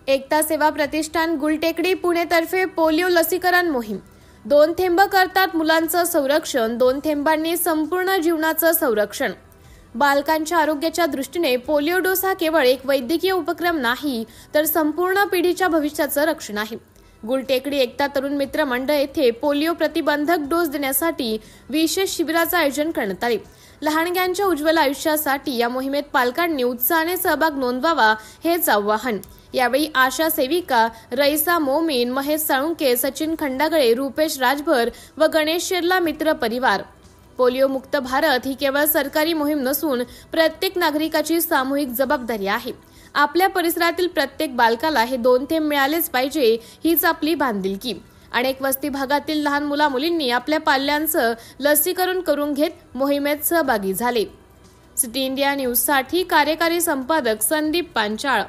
एकता सेवा प्रतिष्ठान गुलटेकडी पुणेतर्फे पोलिओ लसीकरण मोहीम। 2 थेंब करतात मुलांचं संरक्षण, 2 थेंबांनी संपूर्ण जीवनाचं संरक्षण। बालकांच्या आरोग्याच्या दृष्टीने पोलिओ डोस हा केवळ एक वैद्यकीय उपक्रम नाही, तर संपूर्ण पिढीच्या भविष्याचं रक्षण आहे। गुलटेकडी एकता तरुण मित्र मंडळ येथे पोलिओ प्रतिबंधक डोस देण्यासाठी विशेष शिबिराचं आयोजन करण्यात आले। लहानग्यांच्या उज्ज्वल आयुष्यासाठी या मोहिमेत पालकांनी उत्साहाने सहभाग नोंदवावा हेच आवाहन। यावेळी आशा सेविका रईसा मोमीन, महेश साळुंके, सचिन खंडागळे, रुपेश राजभर व गणेश शेरला मित्र परिवार। पोलिओ मुक्त भारत ही केवळ सरकारी मोहीम नसून प्रत्येक नागरिकाची सामूहिक जबाबदारी आहे। आपल्या परिसरातील प्रत्येक बालकाला हे 2 थेंब मिळालेच पाहिजे, हीच आपली बांधिलकी। अनेक वस्ती भागातील लहान मुला-मुलींनी आपल्या पाल्यांचं लसीकरण करून घेत मोहिमेत सहभागी झाले। सिटी इंडिया न्यूज साठी कार्यकारी संपादक संदीप पांचाळ।